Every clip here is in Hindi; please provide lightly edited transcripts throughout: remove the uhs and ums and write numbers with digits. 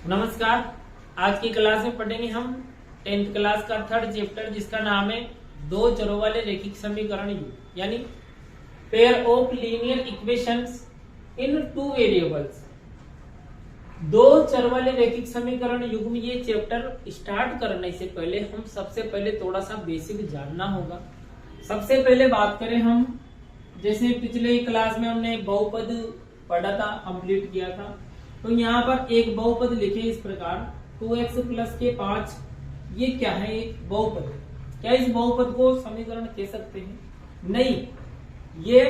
नमस्कार। आज की क्लास में पढ़ेंगे हम 10th क्लास का थर्ड चैप्टर जिसका नाम है दो चरों वाले रैखिक समीकरण युग्म यानी pair of linear equations in two variables. दो चर वाले रैखिक समीकरण युग्म ये चैप्टर स्टार्ट करने से पहले हम सबसे पहले थोड़ा सा बेसिक जानना होगा। सबसे पहले बात करें हम, जैसे पिछले क्लास में हमने बहुपद पढ़ा था, कंप्लीट किया था, तो यहाँ पर एक बहुपद लिखे इस प्रकार 2x प्लस के 5। ये क्या है? एक बहुपद। क्या इस बहुपद को समीकरण कह सकते हैं? नहीं, ये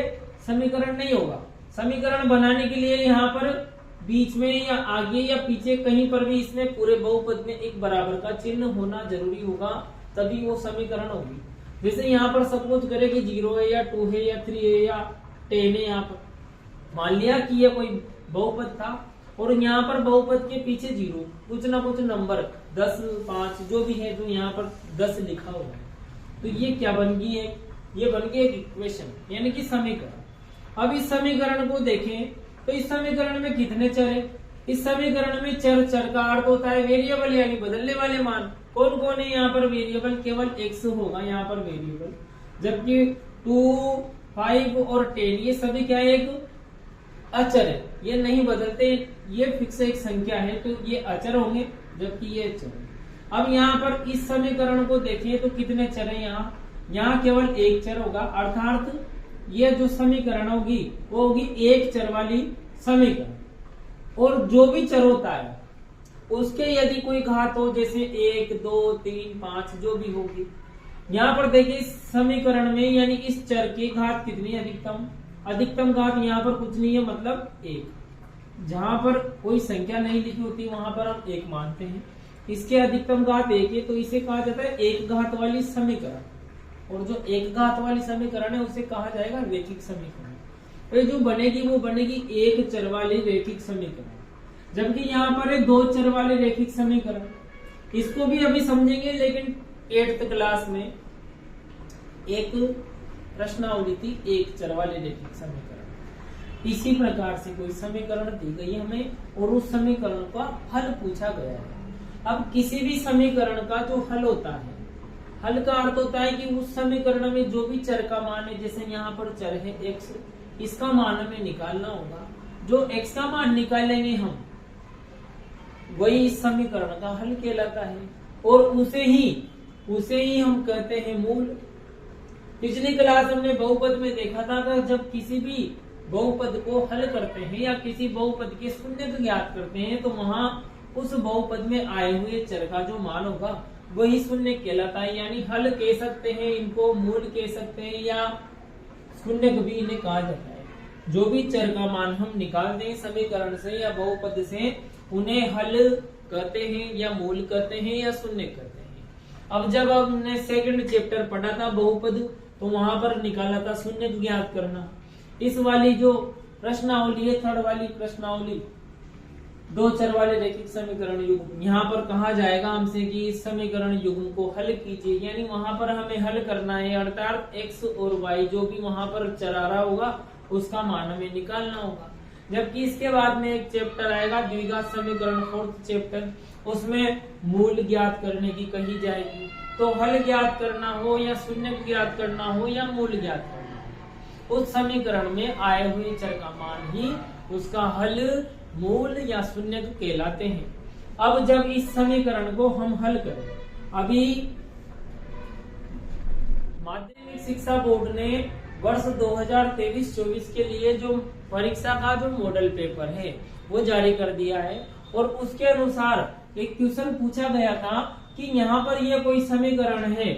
समीकरण नहीं होगा। समीकरण बनाने के लिए यहाँ पर बीच में या आगे या पीछे कहीं पर भी इसमें पूरे बहुपद में एक बराबर का चिन्ह होना जरूरी होगा, तभी वो समीकरण होगी। जैसे यहाँ पर सपोज करें कि 0 है या 2 है या 3 है या 10 है। यहाँ पर मान लिया कि ये कोई बहुपद था और यहाँ पर बहुपद के पीछे 0 कुछ ना कुछ नंबर 10, 5 जो भी है, जो यहाँ पर 10 लिखा हुआ है, तो ये क्या बन गई है? ये बन गई एक इक्वेशन यानी कि समीकरण। अब इस समीकरण को देखें तो इस समीकरण में कितने चर है? इस समीकरण में चर का अर्थ होता है वेरिएबल यानी बदलने वाले मान। कौन कौन है यहाँ पर वेरिएबल? केवल x होगा यहाँ पर वेरिएबल, जबकि 2, 5 और 10 ये सभी क्या है? एक अचर है, ये नहीं बदलते, ये फिक्स एक संख्या है, तो ये अचर होंगे, जबकि ये चर है। अब यहाँ पर इस समीकरण को देखें तो कितने चर है? यहाँ केवल एक चर होगा, अर्थात ये जो समीकरण होगी वो होगी एक चर वाली समीकरण। और जो भी चर होता है उसके यदि कोई घात हो, जैसे 1, 2, 3, 5 जो भी होगी, यहाँ पर देखिए इस समीकरण में यानी इस चर की घात कितनी है? अधिकतम घात यहाँ पर कुछ नहीं है, मतलब 1। जहां पर कोई संख्या नहीं लिखी होती वहां पर हम 1 मानते हैं। इसके अधिकतम घात 1 है, तो इसे कहा जाता है एक घात वाली समीकरण। और जो एक घात वाली समीकरण है उसे कहा जाएगा रैखिक समीकरण। तो जो बनेगी वो बनेगी एक चर वाली रैखिक समीकरण। जबकि यहाँ पर है दो चर वाले रैखिक समीकरण। इसको भी अभी समझेंगे, लेकिन 8th क्लास में एक प्रश्नावली थी एक चर वाले रैखिक समीकरण। इसी प्रकार से कोई समीकरण दी गई हमें और उस समीकरण का हल पूछा गया है। अब किसी भी समीकरण का जो हल होता है, हल का अर्थ होता है कि उस समीकरण में जो भी चर का मान है, जैसे यहाँ पर चर है x, इसका मान हमें निकालना होगा। जो x का मान निकालेंगे हम, वही इस समीकरण का हल कहलाता है और उसे ही हम कहते हैं मूल। पिछली क्लास हमने बहुपद में देखा था कि जब किसी भी बहुपद को हल करते हैं या किसी बहुपद के शून्य को ज्ञात करते हैं, तो वहां उस बहुपद में आए हुए चर का जो मान होगा वही शून्य कहलाता है। यानी हल कह सकते हैं, इनको मूल कह सकते हैं, या शून्य भी इन्हें कहा जाता है। जो भी चर का मान हम निकालते हैं समीकरण से या बहुपद से, उन्हें हल कहते हैं या मूल कहते हैं या शून्य कहते हैं। अब जब हमने सेकंड चैप्टर पढ़ा था बहुपद, तो वहां पर निकाला था शून्य को ज्ञात करना। इस वाली जो प्रश्नावली है, थर्ड वाली प्रश्नावली, दो चर वाले रैखिक समीकरण युग्म, यहाँ पर कहा जाएगा हमसे कि इस समीकरण युग्म को हल कीजिए, यानी वहां पर हमें हल करना है, अर्थात x और y जो भी वहां पर चर आ रहा होगा उसका मान हमें निकालना होगा। जबकि इसके बाद में एक चैप्टर आएगा द्विघात समीकरण, 4th चैप्टर, उसमें मूल ज्ञात करने की कही जाएगी। तो हल ज्ञात करना हो या शून्य ज्ञात करना हो या मूल ज्ञात करना हो, उस समीकरण में आए हुए चर का मान ही उसका हल, मूल या शून्य कहलाते हैं। अब जब इस समीकरण को हम हल करें, अभी माध्यमिक शिक्षा बोर्ड ने वर्ष 2023-24 के लिए जो परीक्षा का जो मॉडल पेपर है वो जारी कर दिया है और उसके अनुसार एक क्वेश्चन पूछा गया था कि यहाँ पर यह कोई समीकरण है।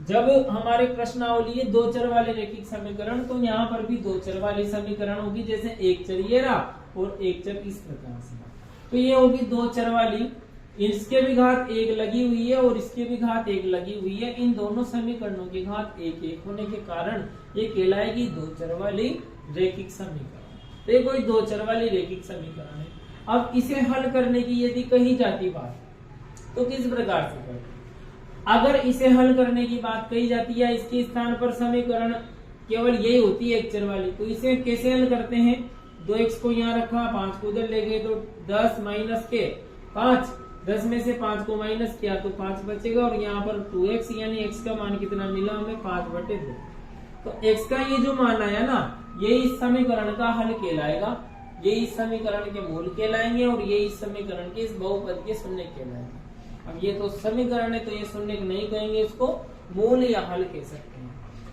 जब हमारे प्रश्नावली है दो चर वाले रैखिक समीकरण, तो यहाँ पर भी दो चर वाली समीकरण होगी। जैसे एक चर ये रहा और एक चर इस प्रकार से, तो ये होगी दो चर वाली। इसके भी घात 1 लगी हुई है और इसके भी घात 1 लगी हुई है। इन दोनों समीकरणों की घात 1 होने के कारण ये कहलाएगी दो चर वाली रैखिक समीकरण। तो ये कोई दो चर वाली रैखिक समीकरण है। अब इसे हल करने की यदि कही जाती बात, तो किस प्रकार से करें? अगर इसे हल करने की बात कही जाती है, इसके स्थान पर समीकरण केवल यही होती है एक चर वाली, तो इसे कैसे हल करते हैं? 2x को यहाँ रखा, 5 को उधर ले गए, तो 10 माइनस के 5, 10 में से 5 को माइनस किया तो 5 बचेगा और यहाँ पर 2x यानी x का मान कितना मिला हमें 5/2। तो x का ये जो मान आया ना, ये इस समीकरण का हल कहलाएगा, ये इस समीकरण के मूल कहलाएंगे और ये इस समीकरण के इस बहुपद के शून्य कहलाएंगे। अब ये तो समीकरण है तो ये शून्य नहीं कहेंगे, इसको मूल या हल कह सकते हैं।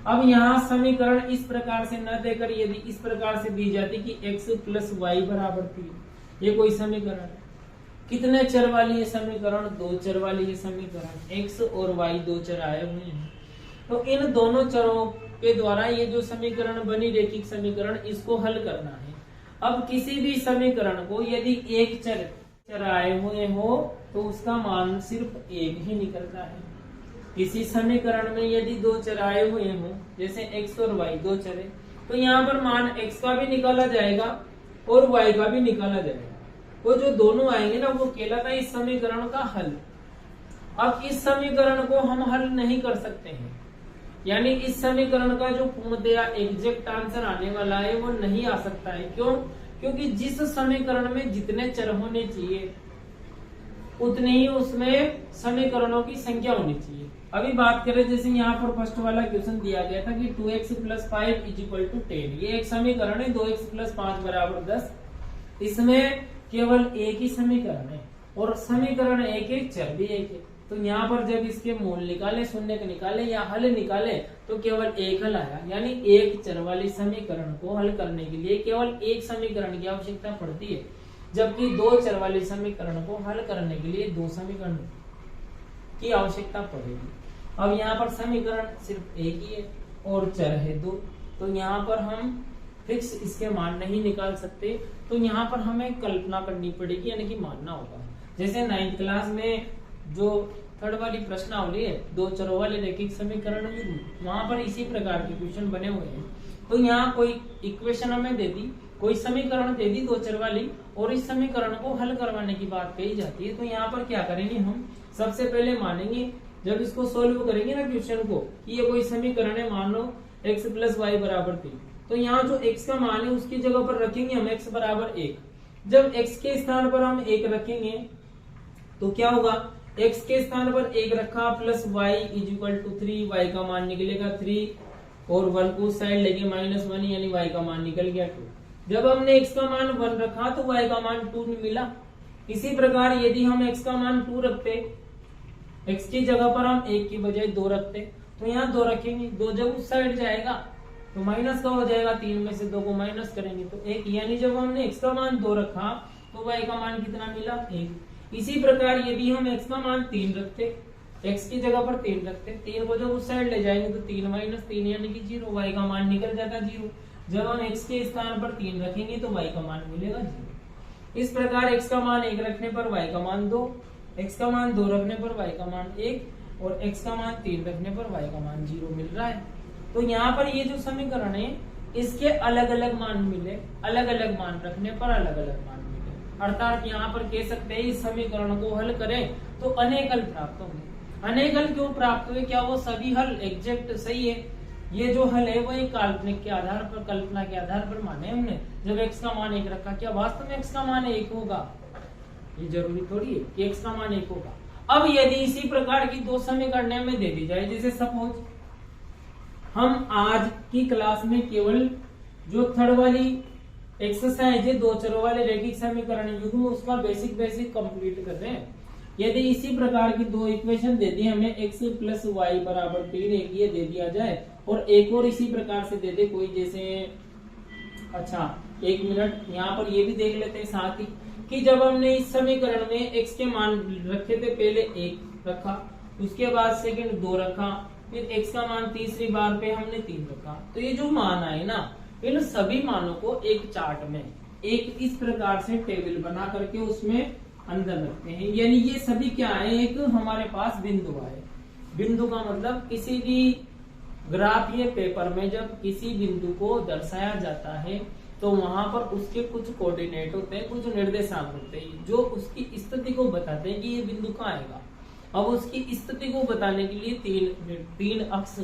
अब यहाँ समीकरण इस प्रकार से न देकर यदि इस प्रकार से दी जाती कि x + y = 3, ये कोई समीकरण है। कितने चर वाली ये समीकरण? 2 चर वाली ये समीकरण, x और y 2 चर आए हुए हैं। तो इन दोनों चरों के द्वारा ये जो समीकरण बनी रेखिक समीकरण, इसको हल करना है। अब किसी भी समीकरण को यदि एक चर आए हुए हो तो उसका मान सिर्फ एक ही निकलता है। किसी समीकरण में यदि 2 चर आए हुए हो, जैसे x और y 2 चर है, तो यहाँ पर मान x का भी निकाला जाएगा और y का भी निकाला जाएगा। वो जो दोनों आएंगे ना, वो कहलाता है इस समीकरण का हल। अब इस समीकरण को हम हल नहीं कर सकते हैं, यानी इस समीकरण का जो पूर्णतया एग्जैक्ट आंसर आने वाला है वो नहीं आ सकता है। क्यों? क्योंकि जिस समीकरण में जितने चर होने चाहिए उतने ही उसमें समीकरणों की संख्या होनी चाहिए। अभी बात करें, जैसे यहाँ पर फर्स्ट वाला क्वेश्चन दिया गया था कि 2x + 5 = 10, ये एक समीकरण है। 2x + 5 = 10। इसमें केवल एक ही समीकरण है और समीकरण एक चर भी एक है। तो यहाँ पर जब इसके मूल निकाले, शून्य के निकाले या हल निकाले तो केवल एक हल आया, यानी एक चर वाली समीकरण को हल करने के लिए केवल एक समीकरण की आवश्यकता पड़ती है, जबकि 2 चर वाली समीकरण को हल करने के लिए 2 समीकरण की आवश्यकता पड़ेगी। अब यहाँ पर समीकरण सिर्फ एक ही है और चर है 2, तो यहाँ पर हम फिक्स इसके मान नहीं निकाल सकते। तो यहाँ पर हमें कल्पना करनी पड़ेगी, यानी कि मानना होगा। जैसे 9th क्लास में जो 3rd वाली प्रश्नावली है, 2 चरों वाले रेखिक समीकरण, वहां पर इसी प्रकार के क्वेश्चन बने हुए हैं। तो यहाँ कोई इक्वेशन हमें दे दी, कोई समीकरण दे दी 2 चर वाली, और इस समीकरण को हल करवाने की बात कही जाती है। तो यहाँ पर क्या करेंगे हम? सबसे पहले मानेंगे, जब इसको सोल्व करेंगे ना क्वेश्चन को, कि ये कोई समीकरण है, मान लो x + y = 3, तो यहाँ जो x का मान है उसकी जगह पर रखेंगे हम x = 1। जब x के स्थान पर हम 1 रखेंगे तो क्या होगा? x के स्थान पर 1 रखा प्लस y = 3, y का मान निकलेगा 3 और 1 को साइड लेके -1, यानी y का मान निकल गया 2। जब हमने x का मान 1 रखा तो y का मान 2 मिला। इसी प्रकार यदि हम x का मान 2 रखते, x की जगह पर हम 1 की बजाय 2 रखते, तो यहाँ 2 रखेंगे, 2 जब उस साइड जाएगा तो माइनस का हो जाएगा, 3 में से 2 को माइनस करेंगे तो 1, यानी जब हमने x का मान 2 रखा तो y का मान कितना मिला? 1। इसी प्रकार यदि हम x का मान 3 रखते, x की जगह पर 3 रखते, 3 को जब उस साइड ले जाएंगे तो 3 - 3 यानी कि 0, y का मान निकल जाता 0। जब हम x के स्थान पर 3 रखेंगे तो y का मान मिलेगा 0। इस प्रकार x का मान 1 रखने पर y का मान 2, x का मान 2 रखने पर y का मान 1 और x का मान 3 रखने पर y का मान 0 मिल रहा है। तो यहाँ पर ये जो समीकरण है इसके अलग अलग मान मिले, अलग अलग मान रखने पर अलग अलग मान मिले। अर्थात यहाँ पर कह सकते हैं इस समीकरण को हल करें तो अनेक हल प्राप्त होंगे। अनेक हल क्यों प्राप्त हुए? क्या वो सभी हल एग्जैक्ट सही है? ये जो हल है वो एक काल्पनिक के आधार पर, कल्पना के आधार पर माने हमने। जब x का मान 1 रखा, क्या वास्तव में x का मान 1 होगा? ये जरूरी थोड़ी है कि x का मान 1 होगा। अब यदि इसी प्रकार की 2 समीकरण में दे दी जाए, जैसे सपोज हम आज की क्लास में केवल जो 3rd वाली एक्सरसाइज है 2 चरों वाले रेखिक समीकरण युग्म, उसका बेसिक कंप्लीट कर रहे हैं। यदि इसी प्रकार की 2 इक्वेशन दे दी हमें, x + y = 3, एक ये दे दिया जाए और एक और इसी प्रकार से दे दे कोई, जैसे अच्छा 1 मिनट यहाँ पर ये भी देख लेते हैं साथ ही कि जब हमने इस समीकरण में x के मान रखे थे, पहले 1 रखा, उसके बाद सेकंड 2 रखा, फिर x का मान तीसरी बार पे हमने 3 रखा, तो ये जो मान आए ना, इन सभी मानों को एक चार्ट में एक इस प्रकार से टेबल बना करके उसमें अंदर रखते हैं। यानी ये सभी क्या है? एक हमारे पास बिंदु आए। बिंदु का मतलब किसी भी ग्राफ या पेपर में जब किसी बिंदु को दर्शाया जाता है तो वहां पर उसके कुछ कोऑर्डिनेट होते हैं, कुछ निर्देशांक होते हैं जो उसकी स्थिति को बताते हैं कि ये बिंदु कहाँ आएगा। अब उसकी स्थिति को बताने के लिए तीन अक्ष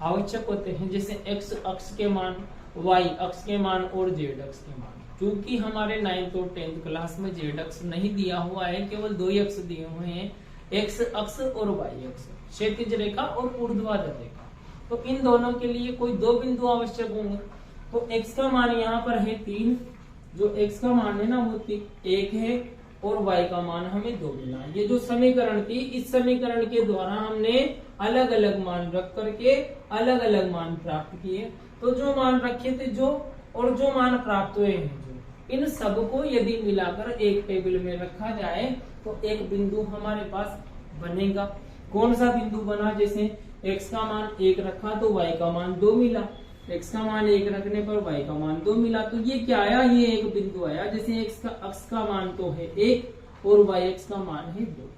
आवश्यक होते हैं, जैसे x अक्ष के मान, y अक्ष के मान और z अक्ष के मान। चूंकि हमारे 9th और 10th क्लास में जेड अक्ष नहीं दिया हुआ है, केवल 2 ही अक्ष दिए हुए हैं, एक्स अक्ष और वाई अक्ष, क्षैतिज रेखा और ऊर्ध्वाधर रेखा। तो इन दोनों के लिए कोई 2 बिंदु आवश्यक होंगे। तो x का मान यहाँ पर है 3, जो x का मान है ना वो 1 है, और y का मान हमें 2 मिला। ये जो समीकरण थी, इस समीकरण के द्वारा हमने अलग अलग मान रख करके अलग अलग मान प्राप्त किए। तो जो मान रखे थे जो मान प्राप्त हुए हैं, जो इन सबको यदि मिलाकर एक टेबल में रखा जाए तो एक बिंदु हमारे पास बनेगा। कौन सा बिंदु बना? जैसे x का मान 1 रखा तो y का मान 2 मिला, x का मान 1 रखने पर y का मान 2 मिला। तो ये क्या आया? ये एक बिंदु आया। जैसे x का अक्ष का मान तो है 1 और y अक्ष का मान है 2।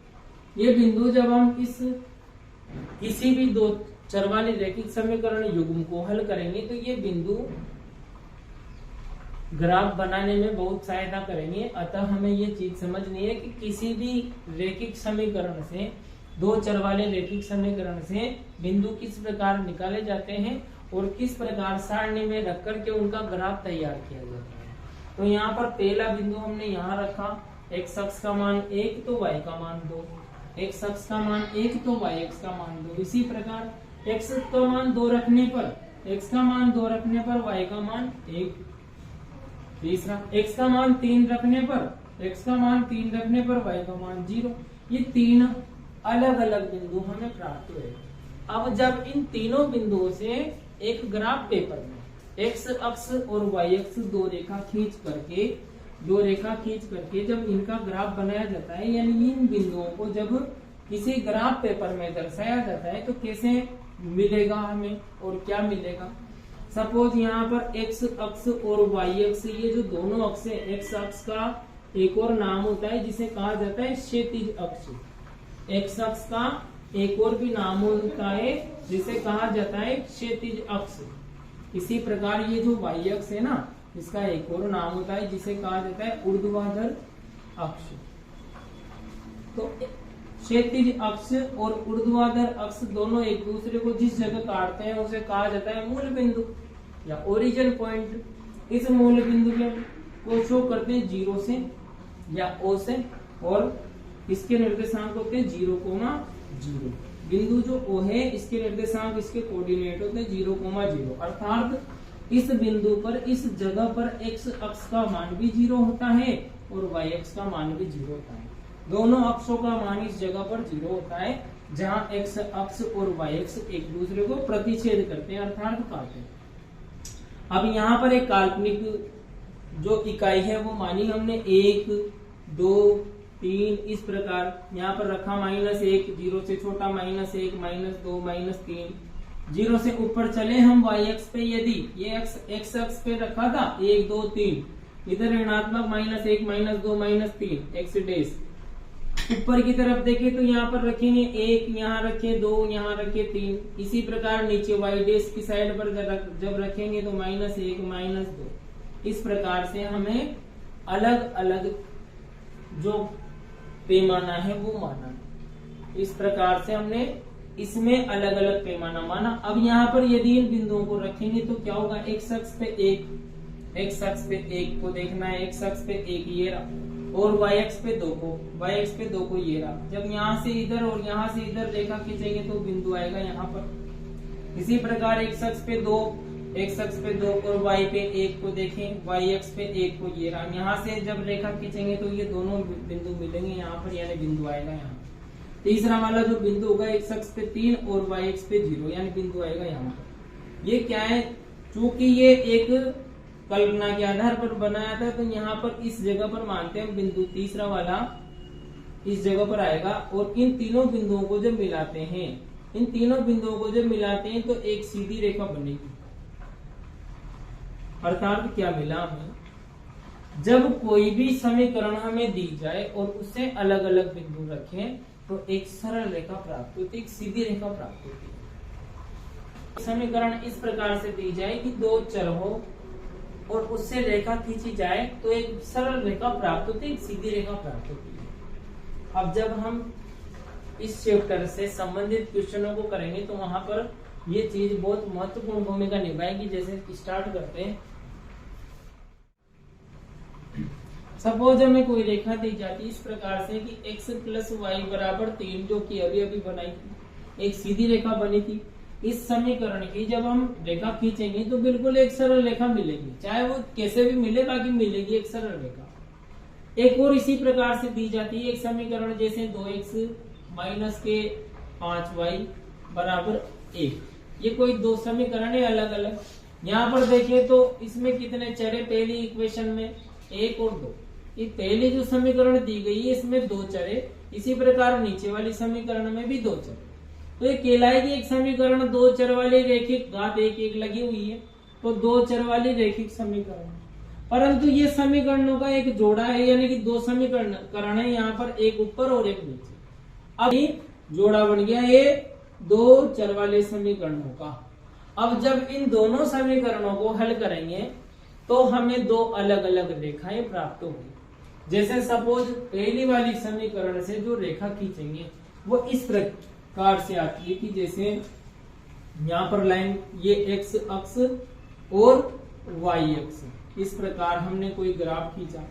ये बिंदु जब हम इस किसी भी 2 चर वाले रैखिक समीकरण युग्म को हल करेंगे तो ये बिंदु ग्राफ बनाने में बहुत सहायता करेंगे। अतः हमें ये चीज समझनी है कि किसी भी रैखिक समीकरण से, 2 चर वाले रैखिक समीकरण से बिंदु किस प्रकार निकाले जाते हैं और किस प्रकार सारणी में रख करके उनका ग्राफ तैयार किया जाता है। तो यहाँ पर पहला बिंदु हमने यहाँ रखा, x अक्ष का मान 1 तो y का मान 2, x अक्ष का मान 1 तो y अक्ष का मान 2। इसी प्रकार x का मान 2 रखने पर y का मान 1। तीसरा x का मान 3 रखने पर y का मान 0। ये 3 अलग अलग बिंदु हमें प्राप्त हुए। अब जब इन तीनों बिंदुओं से एक ग्राफ पेपर में x अक्ष और y अक्ष 2 रेखा खींच करके जब इनका ग्राफ बनाया जाता है, यानी इन बिंदुओं को जब किसी ग्राफ पेपर में दर्शाया जाता है तो कैसे मिलेगा हमें और क्या मिलेगा? सपोज यहाँ पर x अक्ष और y अक्ष, ये जो दोनों अक्ष है, x अक्ष का एक और नाम होता है जिसे कहा जाता है क्षैतिज अक्ष। x अक्ष का एक और भी नाम होता है जिसे कहा जाता है क्षैतिज अक्ष। इसी प्रकार ये जो y अक्ष है ना, इसका एक और नाम होता है जिसे कहा जाता है ऊर्ध्वाधर अक्ष। तो क्षैतिज अक्ष और ऊर्ध्वाधर अक्ष दोनों एक दूसरे को जिस जगह काटते हैं उसे कहा जाता है मूल बिंदु या ओरिजिन पॉइंट। इस मूल बिंदु को शो करते हैं 0 से या O से, और इसके निर्देशांक होते हैं 0,0। बिंदु जो O है, इसके निर्देशांक, इसके कोऑर्डिनेट होते हैं 0,0। अर्थात इस बिंदु पर, इस जगह पर x अक्ष का मान भी 0 होता है और y अक्ष का मान भी 0 होता है। दोनों अक्षों का मान इस जगह पर 0 होता है जहां x अक्ष और y अक्ष एक दूसरे को प्रतिच्छेद करते हैं, अर्थात काटते हैं। अब यहाँ पर एक काल्पनिक जो इकाई है वो मानी हमने 1, 2, 3 इस प्रकार यहाँ पर रखा। -1 0 से छोटा, -1 -2 -3। 0 से ऊपर चले हम y अक्ष पे, यदि ये x अक्ष पे रखा था 1 2 3, इधर ऋणात्मक -1 -2 -3 x डैश। ऊपर की तरफ देखें तो यहाँ पर रखेंगे 1, यहाँ रखे 2, यहाँ रखे 3। इसी प्रकार नीचे y डैश की साइड पर जब रखेंगे तो -1 -2। इस प्रकार से हमें अलग अलग जो पैमाना है वो माना। इस प्रकार से हमने इसमें अलग अलग पैमाना माना। अब यहाँ पर यदि इन बिंदुओं को रखेंगे तो क्या होगा? x अक्ष पे 1 को देखना है, x अक्ष पे 1 ये रहा, और y अक्ष पे 2 को ये रहा। जब यहाँ से इधर और यहाँ से इधर रेखा खींचेंगे तो बिंदु आएगा यहाँ पर। इसी प्रकार x अक्ष पे 2 और y पे 1 को देखें, y अक्ष पे 1 को ये रहा। यहाँ से जब रेखा खींचेंगे तो ये दोनों बिंदु मिलेंगे यहाँ पर, यानी बिंदु आएगा यहाँ। तीसरा वाला जो बिंदु होगा x अक्ष पे 3 और y अक्ष पे 0, यानी बिंदु आएगा यहाँ पर। ये क्या है? चूंकि ये एक कल्पना के आधार पर बनाया था तो यहाँ पर इस जगह पर मानते हैं बिंदु तीसरा वाला इस जगह पर आएगा। और इन तीनों बिंदुओं को जब मिलाते हैं तो एक सीधी रेखा बनेगी। अर्थात क्या मिला हमें? जब कोई भी समीकरण हमें दी जाए और उससे अलग अलग बिंदु रखें तो एक सरल रेखा प्राप्त होती है, एक सीधी रेखा प्राप्त होती है। समीकरण इस प्रकार से दी जाए कि 2 चर हो और उससे रेखा खींची जाए तो एक सरल रेखा प्राप्त होती है, एक सीधी रेखा प्राप्त होती है। अब जब हम इस चैप्टर से संबंधित क्वेश्चनों को करेंगे तो वहां पर ये चीज बहुत महत्वपूर्ण भूमिका निभाएगी। जैसे स्टार्ट करते हैं। सपोज हमें कोई रेखा दी जाती है इस प्रकार से कि x प्लस वाई बराबर 3, जो कि अभी अभी बनाई थी, एक सीधी रेखा बनी थी। इस समीकरण की जब हम रेखा खींचेंगे तो बिल्कुल एक सरल रेखा मिलेगी, चाहे वो कैसे भी मिले, बाकी मिलेगी एक सरल रेखा। एक और इसी प्रकार से दी जाती है एक समीकरण, जैसे 2x माइनस के 5y बराबर 1। ये कोई दो समीकरण है अलग अलग। यहाँ पर देखें तो इसमें कितने चर है, पहली इक्वेशन में 1 और 2। ये पहली जो समीकरण दी गई है इसमें 2 चर है, इसी प्रकार नीचे वाली समीकरण में भी 2 चर। तो ये कहलाएगी एक समीकरण 2 चर वाली रैखिक, घात 1 लगी हुई है, तो 2 चर वाली रैखिक समीकरण। परंतु ये समीकरणों का एक जोड़ा है, यानी कि 2 समीकरण है, यहाँ पर एक ऊपर और एक नीचे। अब ये जोड़ा बन गया ये 2 चर वाले समीकरणों का। अब जब इन दोनों समीकरणों को हल करेंगे तो हमें 2 अलग अलग रेखाएं प्राप्त होगी। जैसे सपोज पहली वाली समीकरण से जो रेखा खींचेंगे वो इस प्रकार से आती है कि जैसे यहाँ पर लाइन ये x अक्ष और y अक्ष, इस प्रकार हमने कोई ग्राफ खींचा,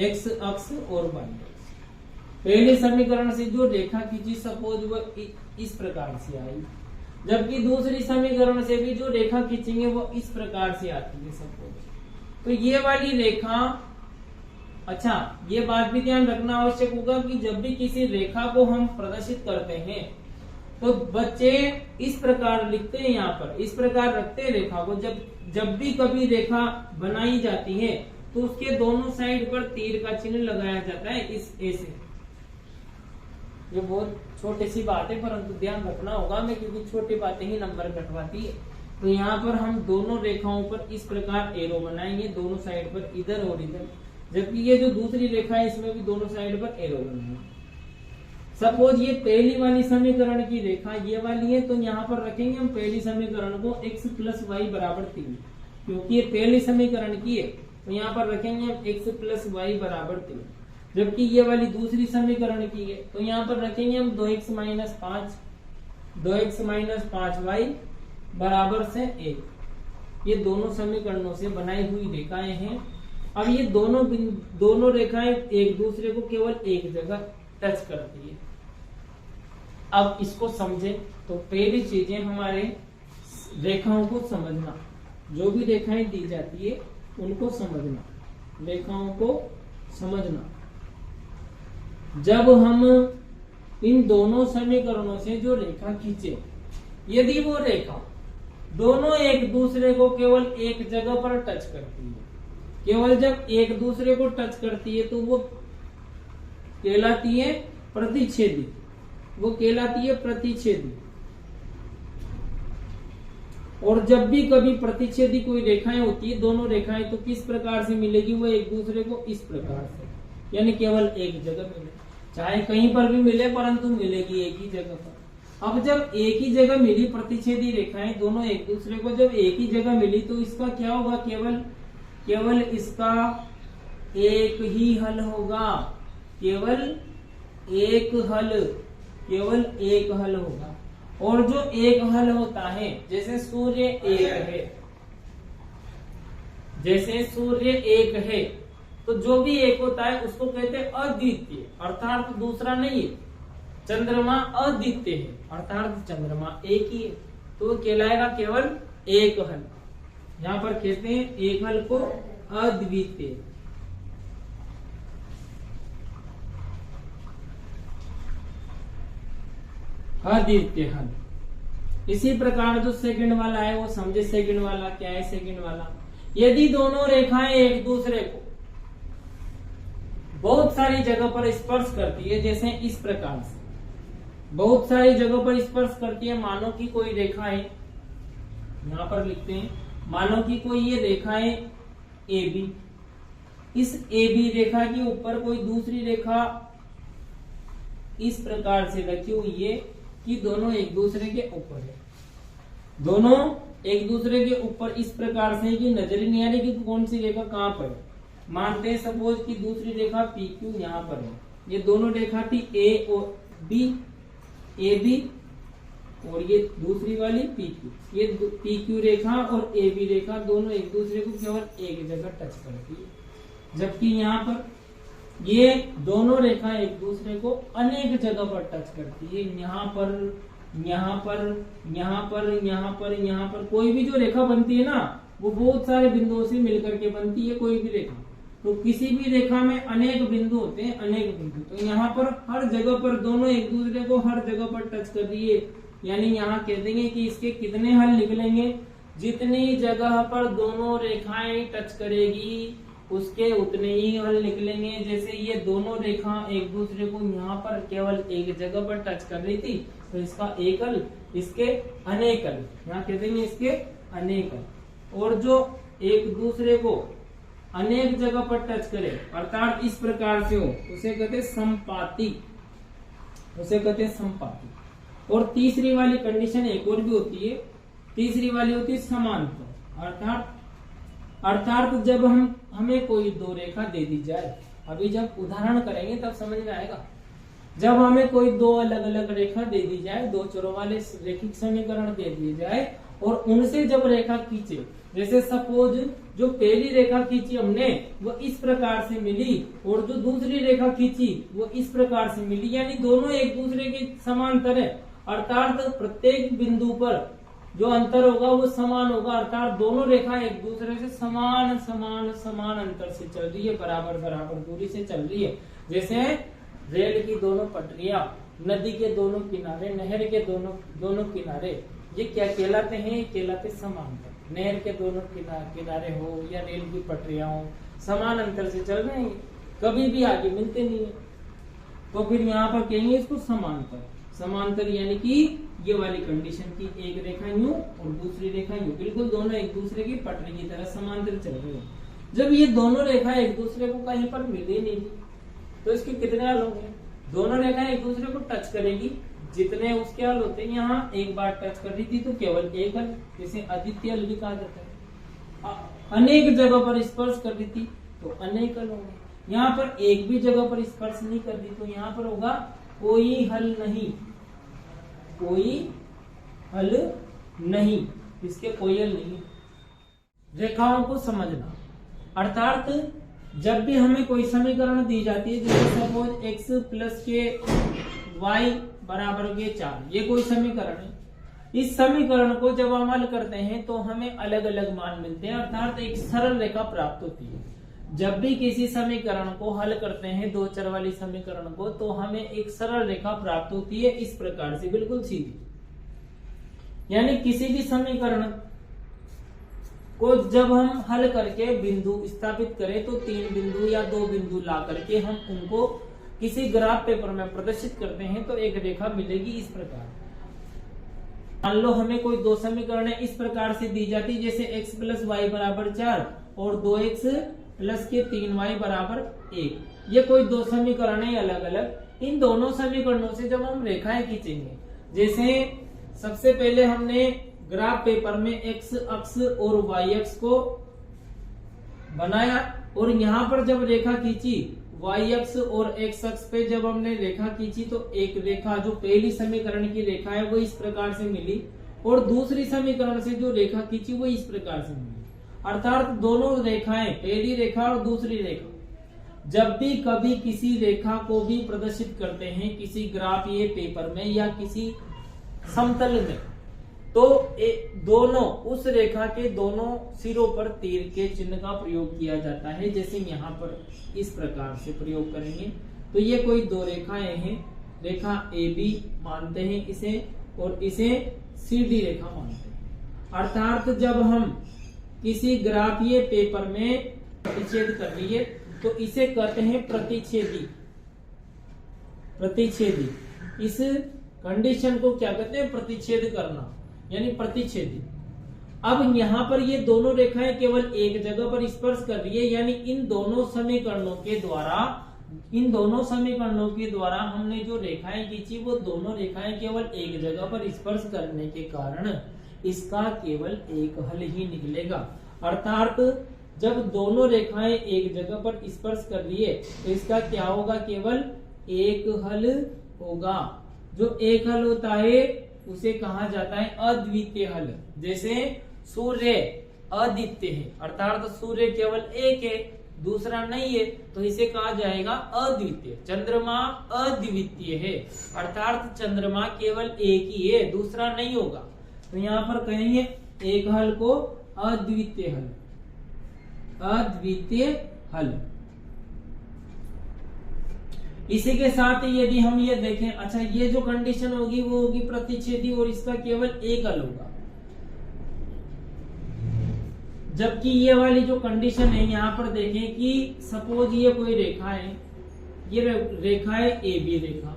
x अक्ष और y अक्ष। पहले समीकरण से जो रेखा खींची सपोज वो इस प्रकार से आई, जबकि दूसरी समीकरण से भी जो रेखा खींचेंगे वो इस प्रकार से आती है सपोज। तो ये वाली रेखा, अच्छा ये बात भी ध्यान रखना आवश्यक होगा कि जब भी किसी रेखा को हम प्रदर्शित करते हैं तो बच्चे इस प्रकार लिखते हैं, यहाँ पर इस प्रकार रखते हैं रेखा को। जब भी कभी रेखा बनाई जाती है तो उसके दोनों साइड पर तीर का चिन्ह लगाया जाता है, इस ए से। ये बहुत छोटी सी बात है परंतु ध्यान रखना होगा में, क्योंकि छोटी बातें ही नंबर घटवाती है। तो यहाँ पर हम दोनों रेखाओं पर इस प्रकार एरो बनाएंगे, दोनों साइड पर इधर और इधर, जबकि ये जो दूसरी रेखा है इसमें भी दोनों साइड पर एरो बनाएंगे। सपोज ये पहली वाली समीकरण की रेखा ये वाली है, तो यहाँ पर रखेंगे हम पहली समीकरण को x प्लस वाई बराबर 3, क्योंकि ये पहली समीकरण की है, तो यहाँ पर रखेंगे हम x प्लस वाई बराबर 3। जबकि ये वाली दूसरी समीकरण की है तो यहाँ पर रखेंगे हम 2x माइनस 5y बराबर से 1। ये दोनों समीकरणों से बनाई हुई रेखाएं हैं। अब ये दोनों रेखाएं एक दूसरे को केवल एक जगह टच करती है। अब इसको समझे तो पहली चीजें हमारे रेखाओं को समझना, जो भी रेखाएं दी जाती है उनको समझना, रेखाओं को समझना। जब हम इन दोनों समीकरणों से जो रेखा खींचे, यदि वो रेखा दोनों एक दूसरे को केवल एक जगह पर टच करती है, केवल जब एक दूसरे को टच करती है तो वो कहलाती है प्रतिच्छेदी, वो कहलाती है प्रतिच्छेदी। और जब भी कभी प्रतिच्छेदी कोई रेखाएं होती है, दोनों रेखाएं, तो किस प्रकार से मिलेगी, वो एक दूसरे को इस प्रकार से, यानी केवल एक जगह मिले, चाहे कहीं पर भी मिले परंतु मिलेगी एक ही जगह पर। अब जब एक ही जगह मिली प्रतिच्छेदी रेखाएं दोनों एक दूसरे को जब एक ही जगह मिली तो इसका क्या होगा, केवल इसका एक ही हल होगा, केवल एक हल होगा। और जो एक हल होता है, जैसे सूर्य एक है तो जो भी एक होता है उसको कहते हैं अद्वितीय, अर्थात दूसरा नहीं है। चंद्रमा अद्वितीय है अर्थात चंद्रमा एक ही है, तो कहलाएगा केवल एक हल। यहाँ पर कहते हैं एक हल को अद्वितीय। अद्वितीय हल। इसी प्रकार जो सेकंड वाला है वो समझे, सेकंड वाला क्या है। सेकंड वाला, यदि दोनों रेखाएं एक दूसरे को बहुत सारी जगह पर स्पर्श करती है, जैसे इस प्रकार से बहुत सारी जगह पर स्पर्श करती है, मानो कि कोई रेखा है, यहाँ पर लिखते हैं, मानो कि कोई ये रेखा है AB, इस AB रेखा के ऊपर कोई दूसरी रेखा इस प्रकार से रखी हुई है कि दोनों एक दूसरे के ऊपर है, दोनों एक दूसरे के ऊपर इस प्रकार से कि नजर ही नहीं आ रही कि कौन सी रेखा कहाँ पर है। मानते हैं सपोज कि दूसरी रेखा PQ यहाँ पर है, ये दोनों रेखा थी A और AB, और ये दूसरी वाली PQ, ये PQ रेखा और AB रेखा दोनों एक दूसरे को केवल एक जगह टच करती है। जबकि यहाँ पर ये दोनों रेखा एक दूसरे को अनेक जगह पर टच करती है। यहाँ पर, यहाँ पर, यहाँ पर, यहाँ पर, यहाँ पर कोई भी जो रेखा बनती है ना, वो बहुत सारे बिंदुओं से मिलकर के बनती है कोई भी रेखा। तो किसी भी रेखा में अनेक बिंदु होते हैं, अनेक बिंदु। तो यहाँ पर हर जगह पर दोनों एक दूसरे को हर जगह पर टच कर रही है, यानी यहाँ कह देंगे कि इसके कितने हल निकलेंगे, जितनी जगह पर दोनों रेखाएं टच करेगी उसके उतने ही हल निकलेंगे। जैसे ये दोनों रेखा एक दूसरे को यहाँ पर केवल एक जगह पर टच कर रही थी, तो इसका एक हल, इसके अनेक हल, यहाँ कह देंगे इसके अनेक हल। और जो एक दूसरे को अनेक जगह पर टच करे अर्थात इस प्रकार से हो, उसे कहते हैं संपाती, उसे कहते हैं संपाती। और तीसरी वाली कंडीशन एक और भी होती है, तीसरी वाली होती है समांतर। अर्थात जब हमें कोई दो रेखा दे दी जाए, अभी जब उदाहरण करेंगे तब समझ में आएगा। जब हमें कोई दो अलग अलग रेखा दे दी जाए, दो चरों वाले रेखिक समीकरण दे दिए जाए और उनसे जब रेखा खींचे, जैसे सपोज जो पहली रेखा खींची हमने वो इस प्रकार से मिली और जो दूसरी रेखा खींची वो इस प्रकार से मिली, यानी दोनों एक दूसरे के समांतर है। अर्थात प्रत्येक बिंदु पर जो अंतर होगा वो समान होगा, अर्थात दोनों रेखा एक दूसरे से समान समान समान अंतर से चल रही है, बराबर बराबर दूरी से चल रही है। जैसे रेल की दोनों पटरियां, नदी के दोनों किनारे, नहर के दोनों किनारे, ये क्या कहलाते हैं? ये कहलाते समांतर। नहर के दोनों किनारे हो या रेल की पटरियां हो, समान अंतर से चल रहे हैं, कभी भी आगे मिलते नहीं है, तो फिर यहाँ पर कहेंगे इसको समांतर। समांतर यानी कि ये वाली कंडीशन की एक रेखा यूं और दूसरी रेखा यूं, बिल्कुल दोनों एक दूसरे की पटरी की तरह समांतर चल रही है। जब ये दोनों रेखा एक दूसरे को कहीं पर मिले नहीं तो इसके कितने हल होंगे? दोनों रेखाएं एक दूसरे को टच करेगी, जितने उसके हल होते हैं। यहाँ एक बार टच कर रही थी तो केवल एक हल, जैसे अद्वितीय हल भी कहा जाता है। अनेक जगह पर स्पर्श कर रही थी तो अनेक हल होंगे। यहाँ पर एक भी जगह पर स्पर्श नहीं कर रही तो यहाँ पर होगा कोई हल नहीं, कोई हल नहीं, इसके कोई हल नहीं। रेखाओं को समझना, अर्थात जब भी हमें कोई समीकरण दी जाती है, जैसे सपोज x प्लस के y बराबर के 4, ये कोई समीकरण है। इस समीकरण को जब हम हल करते हैं तो हमें अलग अलग मान मिलते हैं, अर्थात एक सरल रेखा प्राप्त होती है। जब भी किसी समीकरण को हल करते हैं, दो चर वाली समीकरण को, तो हमें एक सरल रेखा प्राप्त होती है इस प्रकार से, बिल्कुल सीधी। यानी किसी भी समीकरण को जब हम हल करके बिंदु स्थापित करें तो तीन बिंदु या दो बिंदु ला करके हम उनको किसी ग्राफ पेपर में प्रदर्शित करते हैं तो एक रेखा मिलेगी इस प्रकार। मान लो हमें कोई दो समीकरण इस प्रकार से दी जाती, जैसे x प्लस वाई बराबर 4 और 2x प्लस के 3y बराबर 1। ये कोई दो समीकरण है अलग अलग। इन दोनों समीकरणों से जब हम रेखाएं खींचेंगे, जैसे सबसे पहले हमने ग्राफ पेपर में x अक्ष और y अक्ष को बनाया और यहाँ पर जब रेखा खींची y अक्ष और x अक्ष पे जब हमने रेखा खींची तो एक रेखा जो पहली समीकरण की रेखा है वो इस प्रकार से मिली और दूसरी समीकरण से जो रेखा खींची वो इस प्रकार से मिली। अर्थात दोनों रेखाएं, पहली रेखा और दूसरी रेखा, जब भी कभी किसी रेखा को भी प्रदर्शित करते हैं किसी ग्राफ ये पेपर में या किसी समतल में, तो दोनों उस रेखा के दोनों सिरों पर तीर के चिन्ह का प्रयोग किया जाता है। जैसे यहाँ पर इस प्रकार से प्रयोग करेंगे तो ये कोई दो रेखाएं हैं, रेखा AB मानते हैं इसे और इसे CD रेखा मानते हैं। अर्थात जब हम किसी ग्राफीय पेपर में प्रतिच्छेद कर रही है तो इसे कहते हैं प्रतिच्छेदी। प्रतिच्छेदी, इस कंडीशन को क्या कहते हैं? प्रतिच्छेद करना, यानी प्रतिच्छेदी। अब यहाँ पर ये दोनों रेखाएं केवल एक जगह पर स्पर्श कर रही है, यानी इन दोनों समीकरणों के द्वारा हमने जो रेखाएं खींची वो दोनों रेखाएं केवल एक जगह पर स्पर्श करने के कारण इसका केवल एक हल ही निकलेगा। अर्थात जब दोनों रेखाएं एक जगह पर स्पर्श कर रही है तो इसका क्या होगा? केवल एक हल होगा। जो एक हल होता है उसे कहा जाता है अद्वितीय हल। जैसे सूर्य अद्वितीय है, अर्थात सूर्य केवल एक है, दूसरा नहीं है, तो इसे कहा जाएगा अद्वितीय। चंद्रमा अद्वितीय है, अर्थात चंद्रमा केवल एक ही है, दूसरा नहीं होगा। तो यहाँ पर कहेंगे एक हल को अद्वितीय हल, अद्वितीय हल। इसी के साथ यदि हम ये देखें, अच्छा ये जो कंडीशन होगी वो होगी प्रतिच्छेदी और इसका केवल एक हल होगा। जबकि ये वाली जो कंडीशन है यहाँ पर देखें कि सपोज ये कोई रेखा है, ये रेखा है ए बी रेखा,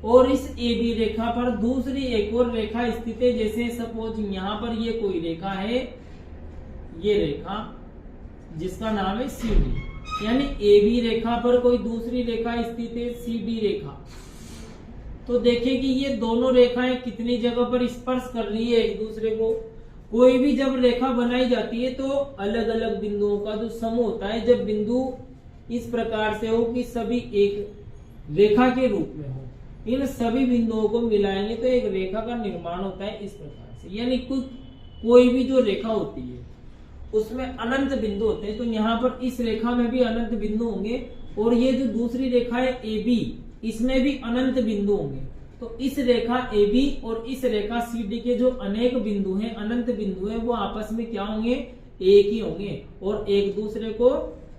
और इस ए बी रेखा पर दूसरी एक और रेखा स्थित है। जैसे सपोज यहाँ पर ये कोई रेखा है, ये रेखा जिसका नाम है सी डी, यानी ए बी रेखा पर कोई दूसरी रेखा स्थित है सी डी रेखा। तो देखिए कि ये दोनों रेखाएं कितनी जगह पर स्पर्श कर रही है एक दूसरे को। कोई भी जब रेखा बनाई जाती है तो अलग अलग बिंदुओं का जो समूह होता है, जब बिंदु इस प्रकार से हो कि सभी एक रेखा के रूप में हो, इन सभी बिंदुओं को मिलाएंगे तो एक रेखा का निर्माण होता है इस प्रकार से। यानी कोई भी जो रेखा होती है उसमें अनंत बिंदु होते हैं, तो यहाँ पर इस रेखा में भी अनंत बिंदु होंगे, और ये जो दूसरी रेखा है ए बी, इसमें भी अनंत बिंदु होंगे। तो इस रेखा ए बी और इस रेखा सी डी के जो अनेक बिंदु हैं, अनंत बिंदु हैं, वो आपस में क्या होंगे, एक ही होंगे और एक दूसरे को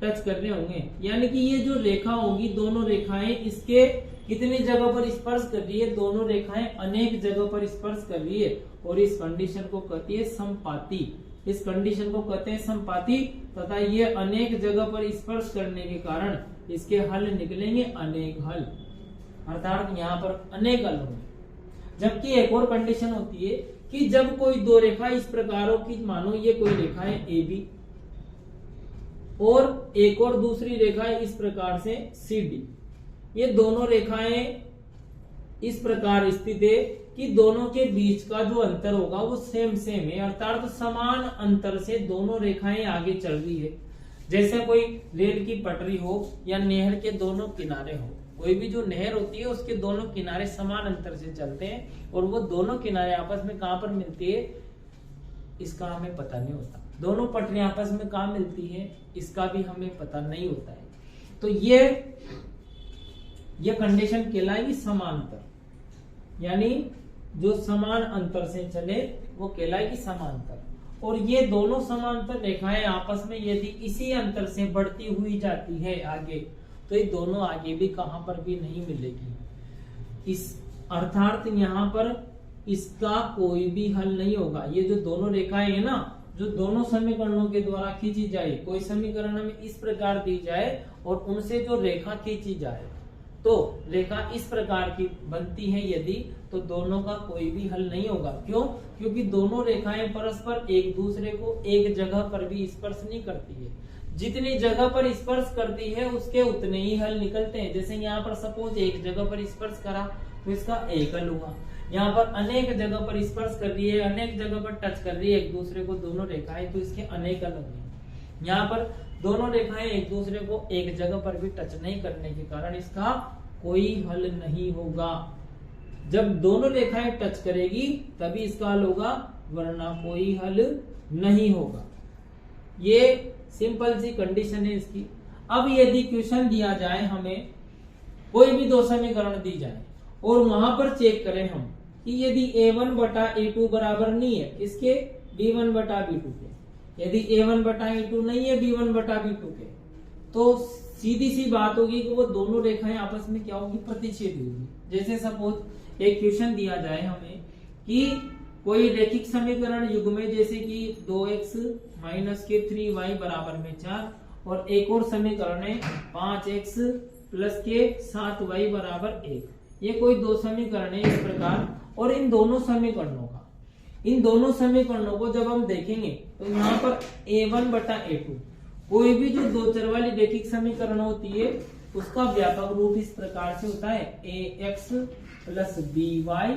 टच कर रहे होंगे। यानी कि ये जो रेखा होगी, दोनों रेखाएं इसके कितनी जगह पर स्पर्श कर रही है, दोनों रेखाएं अनेक जगह पर स्पर्श कर रही है, और इस कंडीशन को कहती है समपाती। इस कंडीशन को कहते हैं समपाती, तथा ये अनेक जगह पर स्पर्श करने के कारण इसके हल निकलेंगे अनेक हल, अर्थात यहाँ पर अनेक हल होंगे। जबकि एक और कंडीशन होती है कि जब कोई दो रेखा इस प्रकारों की, मानो ये कोई रेखा है ए बी और एक और दूसरी रेखा है इस प्रकार से सी डी, ये दोनों रेखाएं इस प्रकार स्थित है कि दोनों के बीच का जो अंतर होगा वो सेम है, अर्थात समान अंतर से दोनों रेखाएं आगे चल रही है। जैसे कोई रेल की पटरी हो या नहर के दोनों किनारे हो, कोई भी जो नहर होती है उसके दोनों किनारे समान अंतर से चलते हैं, और वो दोनों किनारे आपस में कहां पर मिलती है इसका हमें पता नहीं होता। दोनों पटरियां आपस में कहां मिलती है इसका भी हमें पता नहीं होता है। तो ये कंडीशन कहलाएगी समांतर, यानी जो समान अंतर से चले वो कहलाएगी समांतर। और ये दोनों समांतर रेखाएं आपस में यदि इसी अंतर से बढ़ती हुई जाती है आगे, तो ये दोनों आगे भी कहां पर भी नहीं मिलेगी। इस अर्थात यहाँ पर इसका कोई भी हल नहीं होगा। ये जो दोनों रेखाएं है ना, जो दोनों समीकरणों के द्वारा खींची जाए, कोई समीकरण हमें इस प्रकार दी जाए और उनसे जो रेखा खींची जाए, तो रेखा इस प्रकार की बनती है यदि, तो दोनों का कोई भी हल नहीं होगा। क्यों? क्योंकि दोनों रेखाएं परस्पर एक दूसरे को एक जगह पर भी स्पर्श नहीं करती है। जितनी जगह पर स्पर्श करती है उसके उतने ही हल निकलते हैं। जैसे यहाँ पर सपोज एक जगह पर स्पर्श करा तो इसका एक हल हुआ। यहाँ पर अनेक जगह पर स्पर्श कर रही है, अनेक जगह पर टच कर रही है एक दूसरे को दोनों रेखाएं, तो इसके अनेक हल होंगे। यहाँ पर दोनों रेखाएं एक दूसरे को एक जगह पर भी टच नहीं करने के कारण इसका कोई हल नहीं होगा। जब दोनों रेखाएं टच करेगी तभी इसका हल होगा, वरना कोई हल नहीं होगा। ये सिंपल सी कंडीशन है इसकी। अब यदि क्वेश्चन दिया जाए, हमें कोई भी दो समीकरण दी जाए और वहां पर चेक करें हम कि यदि a1 बटा a2 बराबर नहीं है इसके b1 बटा b2 के, यदि a1 बटा a2 नहीं है b1 बटा b2 के, तो सीधी सी बात होगी कि वो दोनों रेखाएं आपस में क्या होगी, प्रतिच्छेदी होगी। जैसे सपोज एक क्वेश्चन दिया जाए हमें कि कोई रैखिक समीकरण युग्म जैसे कि 2x माइनस के 3y बराबर में 4, और एक और समीकरण है 5x प्लस के 7y बराबर 1। ये कोई दो समीकरण है इस प्रकार, और इन दोनों समीकरणों को जब हम देखेंगे तो यहाँ पर a1 बटा a2, कोई भी जो दो चर वाली रैखिक समीकरण होती है उसका व्यापक रूप इस प्रकार से होता है ax plus by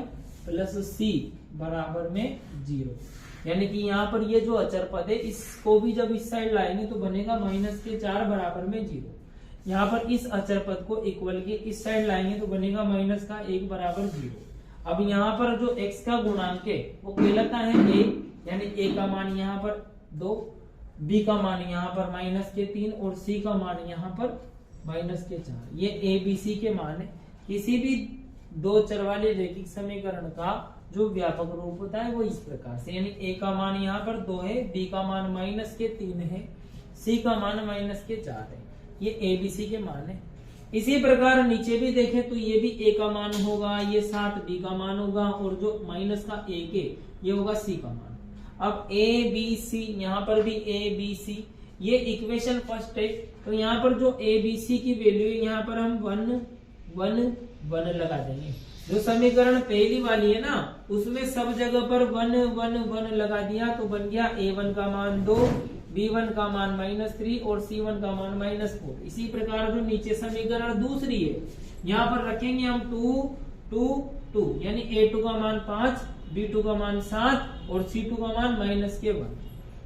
plus c बराबर में 0। यानी कि यहाँ पर ये जो अचर पद है इसको भी जब इस साइड लाएंगे तो बनेगा माइनस के 4 बराबर में 0। यहाँ पर इस अचर पद को इक्वल के इस साइड लाएंगे तो बनेगा माइनस का 1 बराबर 0। अब यहाँ पर जो x का गुणांक है वो कहलाता है a, यानी a का मान यहाँ पर 2 बी का मान यहाँ पर -3 और सी का मान यहाँ पर -4। ये ए बी सी के मान है। किसी भी दो चर वाले रैखिक समीकरण का जो व्यापक रूप होता है वो इस प्रकार से, यानी ए का मान यहाँ पर 2 है, बी का मान -3 है, सी का मान -4 है। ये ए बी सी के मान है। इसी प्रकार नीचे भी देखें तो ये भी ए का मान होगा, ये 7 बी का मान होगा और जो माइनस का 1 है ये होगा सी का मान। अब ए बी सी, यहाँ पर भी ए बी सी, ये इक्वेशन फर्स्ट है। तो यहाँ पर जो ए बी सी की वैल्यू है यहाँ पर हम 1 1 1 लगा देंगे। जो समीकरण पहली वाली है ना उसमें सब जगह पर 1 1 1 लगा दिया तो बन गया a1 का मान 2, b1 का मान -3 और c1 का मान -4। इसी प्रकार जो नीचे समीकरण दूसरी है यहाँ पर रखेंगे हम 2 2 2, यानी a2 का मान 5, b2 का मान 7 और c2 का मान -1।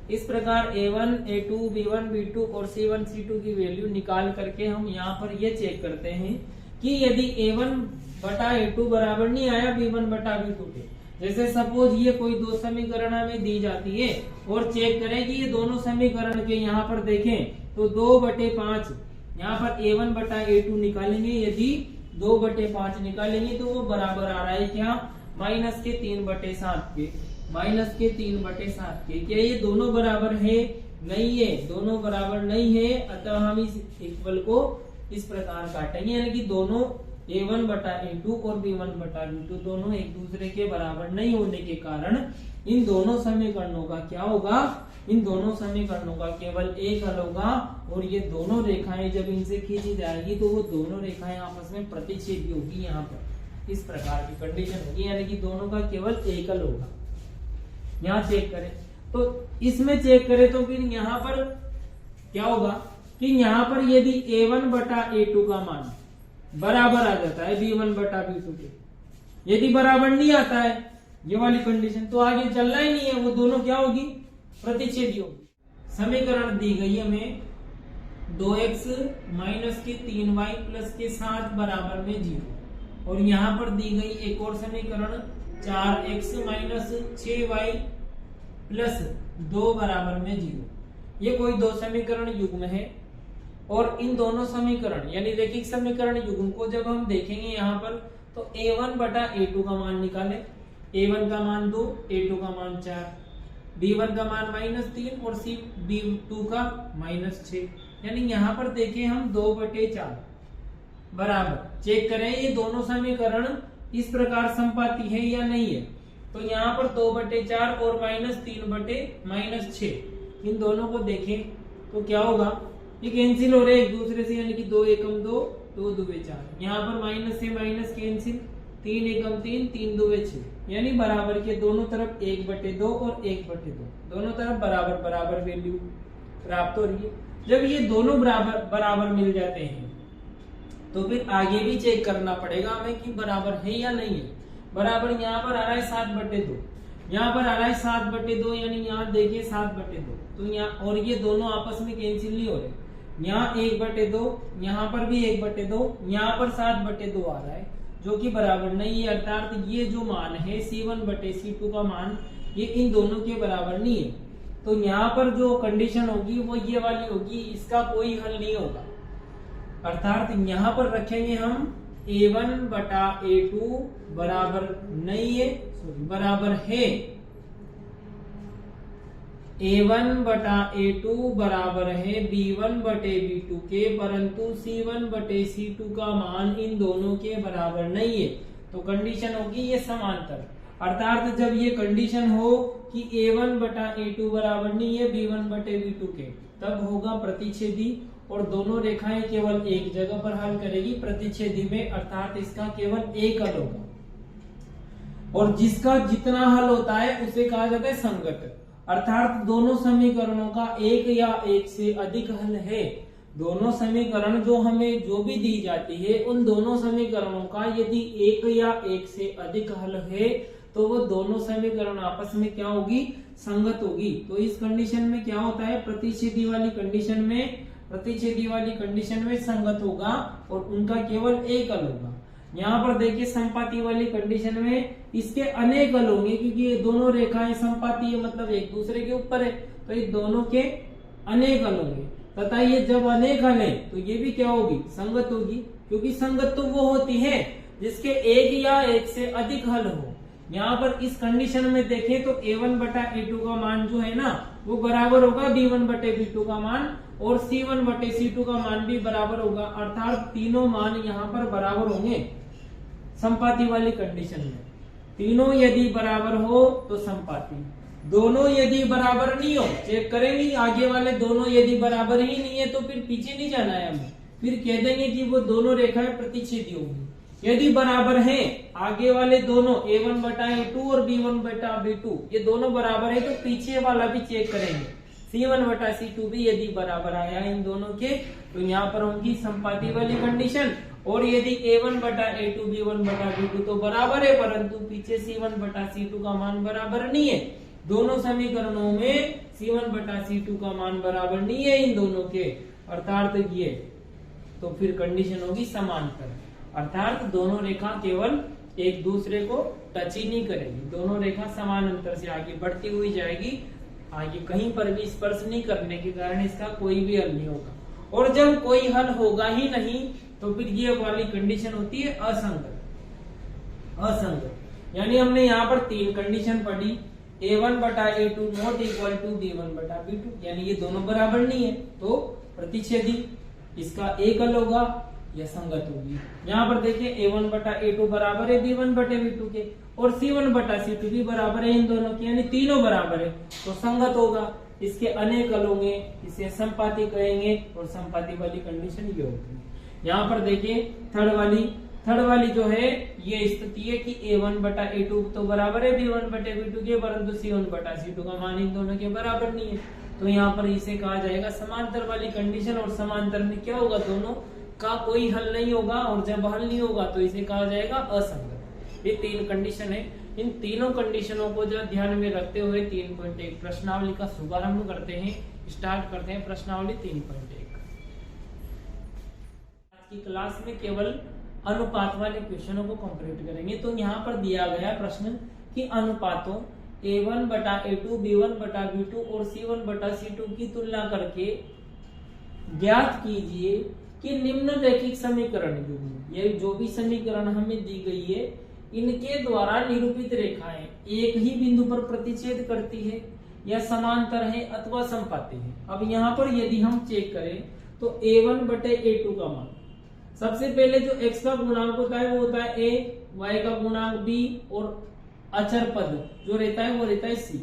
इस प्रकार a1 a2 b1 b2 और c1 c2 की वैल्यू निकाल करके हम यहाँ पर ये चेक करते हैं कि यदि a1 बटा a2 बराबर नहीं आया b1 बटा b2 के, जैसे सपोज ये कोई दो समीकरण हमें दी जाती है और चेक करें कि ये दोनों समीकरण के यहाँ पर देखें तो 2/5 यहाँ पर a1 बटा a2 निकालेंगे। यदि 2/5 निकालेंगे तो वो बराबर आ रहा है क्या, -3/7 के, -3/7 के। क्या ये दोनों बराबर है? नहीं है, दोनों बराबर नहीं है। अतः हम इस इक्वल को इस प्रकार काटेंगे, यानी कि दोनों a1 बटा a2 और b1 बटा b2 दोनों एक दूसरे के बराबर नहीं होने के कारण इन दोनों समीकरणों का क्या होगा, इन दोनों समीकरणों का केवल एक हल होगा। और ये दोनों रेखाएं जब इनसे खींची जाएगी तो वो दोनों रेखाएं आपस में प्रतिच्छेदी होगी। यहाँ पर इस प्रकार की कंडीशन होगी, यानी कि दोनों का केवल एक हल होगा। यहाँ चेक करें तो इसमें चेक करें तो फिर यहाँ पर क्या होगा कि यहाँ पर यदि a1 बटा a2 का मान बराबर आ जाता है b1 बटा b2 के, यदि बराबर नहीं आता है ये वाली कंडीशन तो आगे चलना ही नहीं है, वो दोनों क्या होगी, प्रतिच्छेदी होगी। समीकरण दी गई हमें 2x - 3y + 7 बराबर में 0 और यहाँ पर दी गई एक और समीकरण 4x - 6y + 2 बराबर में 0। ये कोई दो समीकरण युग्म है और इन दोनों समीकरण यानी रैखिक समीकरण युग्म को जब हम देखेंगे यहाँ पर तो a1 बटा a2 का मान निकाले, a1 का मान 2, a2 का मान 4, b1 का मान -3 और b2 का -6। यानी यहाँ पर देखें हम 2/4 बराबर, चेक करें ये दोनों समीकरण इस प्रकार संपाती है या नहीं है। तो यहाँ पर 2/4 और -3/6 इन दोनों को देखें तो क्या होगा, ये कैंसिल हो रहे एक दूसरे से, यानी कि 2 एकम 2, 2 दुवे 4। यहाँ पर माइनस से माइनस कैंसिल, 3 एकम 3, 3 दुवे 6, यानी बराबर के दोनों तरफ 1/2 और 1/2 दोनों तरफ बराबर बराबर वैल्यू प्राप्त हो रही है। जब ये दोनों बराबर मिल जाते हैं तो फिर आगे भी चेक करना पड़ेगा हमें कि बराबर है या नहीं है। बराबर यहाँ पर आ रहा है 7/2, यहाँ पर आ रहा है 7/2, यानी यहाँ देखिए 7/2 तो यहाँ, और ये दोनों आपस में कैंसिल नहीं हो रहे। यहाँ 1/2, यहाँ पर भी 1/2, यहाँ पर 7/2 आ रहा है जो कि बराबर नहीं है। अर्थात ये जो मान है C1/C2 का मान ये इन दोनों के बराबर नहीं है। तो यहाँ पर जो कंडीशन होगी वो ये वाली होगी, इसका कोई हल नहीं होगा। अर्थात यहाँ पर रखेंगे हम a1 बटा a2 बराबर नहीं है, बराबर है a1 बटा a2 बराबर है b1 बटे b2 के, परंतु c1 बटे c2 का मान इन दोनों के बराबर नहीं है। तो कंडीशन होगी ये समांतर। अर्थात जब ये कंडीशन हो कि a1 बटा a2 बराबर नहीं है b1 बटे b2 के, तब होगा प्रतिच्छेदी और दोनों रेखाएं केवल एक जगह पर हल करेगी प्रतिच्छेदी में। अर्थात इसका केवल एक हल होगा और जिसका जितना हल होता है उसे कहा जाता है संगत। अर्थात दोनों समीकरणों का एक या एक से अधिक हल है। दोनों समीकरण जो हमें जो भी दी जाती है उन दोनों समीकरणों का यदि एक या एक से अधिक हल है तो वो दोनों समीकरण आपस में क्या होगी, संगत होगी। तो इस कंडीशन में क्या होता है, प्रतिच्छेदी वाली कंडीशन में संगत होगा और उनका केवल एक हल होगा। यहाँ पर देखिए संपाती वाली कंडीशन में इसके अनेक हल होंगे क्योंकि ये दोनों रेखाएं संपाती है, मतलब एक दूसरे के ऊपर है, तो ये दोनों के अनेक हल होंगे, तथा ये जब अनेक हल है तो ये भी क्या होगी, संगत होगी, क्योंकि संगत तो वो होती है जिसके एक या एक से अधिक हल हो। यहाँ पर इस कंडीशन में देखें तो a1 बटा a2 का मान जो है ना वो बराबर होगा b1 बटे b2 का मान, और c1 बटे c2 का मान भी बराबर होगा, अर्थात तीनों मान यहाँ पर बराबर होंगे संपाती वाली कंडीशन में। तीनों यदि बराबर हो तो संपाती, दोनों यदि बराबर नहीं हो, चेक करेंगे आगे वाले दोनों यदि बराबर ही नहीं है तो फिर पीछे नहीं जाना है हमें, फिर कह देंगे कि वो दोनों रेखाएं प्रतिच्छेदी होंगी। यदि बराबर हैं आगे वाले दोनों a1 बटा a2 और b1 बटा b2 ये दोनों बराबर है तो पीछे वाला भी चेक करेंगे, c1 बटा c2 भी यदि बराबर आया इन दोनों के तो यहाँ पर होगी संपाती वाली कंडीशन। और यदि a1 बटा a2 b1 बटा b2 तो बराबर है, परंतु पीछे c1 बटा c2 का मान बराबर नहीं है, दोनों समीकरणों में c1 बटा c2 का मान बराबर नहीं है इन दोनों के, अर्थात ये तो फिर कंडीशन होगी समांतर, अर्थात दोनों रेखा केवल एक दूसरे को टच ही नहीं करेगी, दोनों रेखा समान अंतर से आगे बढ़ती हुई जाएगी, आगे कहीं पर भी स्पर्श नहीं करने के कारण इसका कोई भी हल नहीं होगा। और जब कोई हल होगा ही नहीं तो फिर ये वाली कंडीशन होती है असंगत। असंगत यानी हमने यहाँ पर तीन कंडीशन पढ़ी, a1 बटा a2 not equal to b1 बटा b2, यानी ये दोनों बराबर नहीं है तो प्रतिच्छेदी, इसका एक हल होगा या संगत होगी। यहाँ पर देखिए a1 बटा a2 बराबर है b1 बटे b2 के, और c1 बटा c2 भी बराबर है इन दोनों के, यानी तीनों बराबर है तो संगत होगा, इसके अनेक हल होंगे, इसे संपाती कहेंगे, और संपाती वाली कंडीशन ये होगी। यहाँ पर देखिए थर्ड वाली जो है ये स्थिति है कि a1 बटा a2 तो बराबर है b1 बटे b2 के, परंतु c1 बटा c2 का मान इन दोनों के बराबर नहीं है, तो यहाँ पर इसे कहा जाएगा समांतर वाली कंडीशन। और समांतर में क्या होगा, दोनों का कोई हल नहीं होगा, और जब हल नहीं होगा तो इसे कहा जाएगा असंगत। ये तीन कंडीशन है, इन तीनों कंडीशनों को जो ध्यान में रखते हुए 3.1 प्रश्नावली का शुभारंभ करते हैं, स्टार्ट करते हैं प्रश्नावली 3.1। आज की क्लास में केवल अनुपात वाले क्वेश्चनों को कंप्लीट करेंगे। तो यहाँ पर दिया गया प्रश्न कि अनुपातों a1 बटा a2 b1 बटा b2 और c1 बटा c2 की तुलना करके ज्ञात कीजिए कि निम्न रैखिक समीकरण ये जो भी समीकरण हमें दी गई है इनके द्वारा निरूपित रेखाएं एक ही बिंदु पर प्रतिच्छेद करती है या समांतर है अथवा संपाती है। अब यहाँ पर यदि हम चेक करें तो a1 बटे a2 का मान, सबसे पहले जो x का गुणांक होता है वो होता है a, y का गुणांक b, और अचर पद जो रहता है वो रहता है c।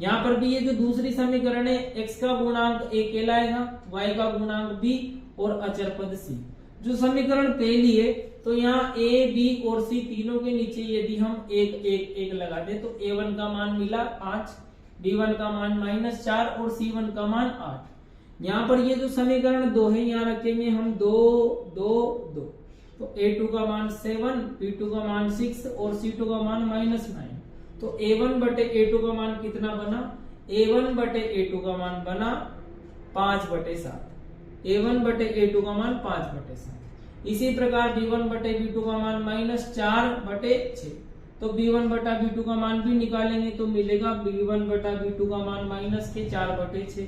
यहाँ पर भी ये जो दूसरी समीकरण है x का गुणांक a कहलाएगा, y का गुणांक b और अचर पद c। जो समीकरण पहली है तो यहाँ a, b और c तीनों के नीचे यदि हम एक लगा दे तो a1 का मान मिला 5, b1 का मान -4 और c1 का मान 8। यहाँ पर ये जो समीकरण 2 है यहाँ रखेंगे हम 2, 2, 2, तो a2 का मान 7, b2 का मान 6 और c2 का मान -9। तो a1 बटे a2 का मान कितना बना, a1 बटे a2 का मान बना 5 बटे 7, a1 बटे a2 का मान 5 बटे 7। इसी प्रकार b1 बटे b2 का मान -4 बटे 6, तो b1 बटा b2 का मान भी निकालेंगे तो मिलेगा b1 बटा b2 का मान -4 बटे 6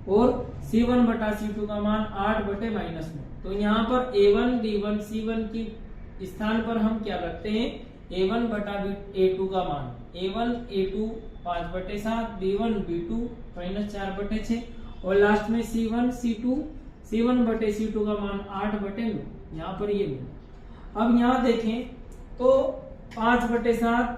और c1 बटा c2 का मान 8 बटे -9। तो यहाँ पर a1 b1 c1 की स्थान पर हम क्या रखते हैं, a1 बटा a2 का मान, a1 a2 5 बटे 7, b1 b2 -4 बटे 6 और लास्ट में c1 c1 बटे c2 का मान 8 बटे 9। यहाँ पर ये मिला। अब यहाँ देखें तो 5 बटे 7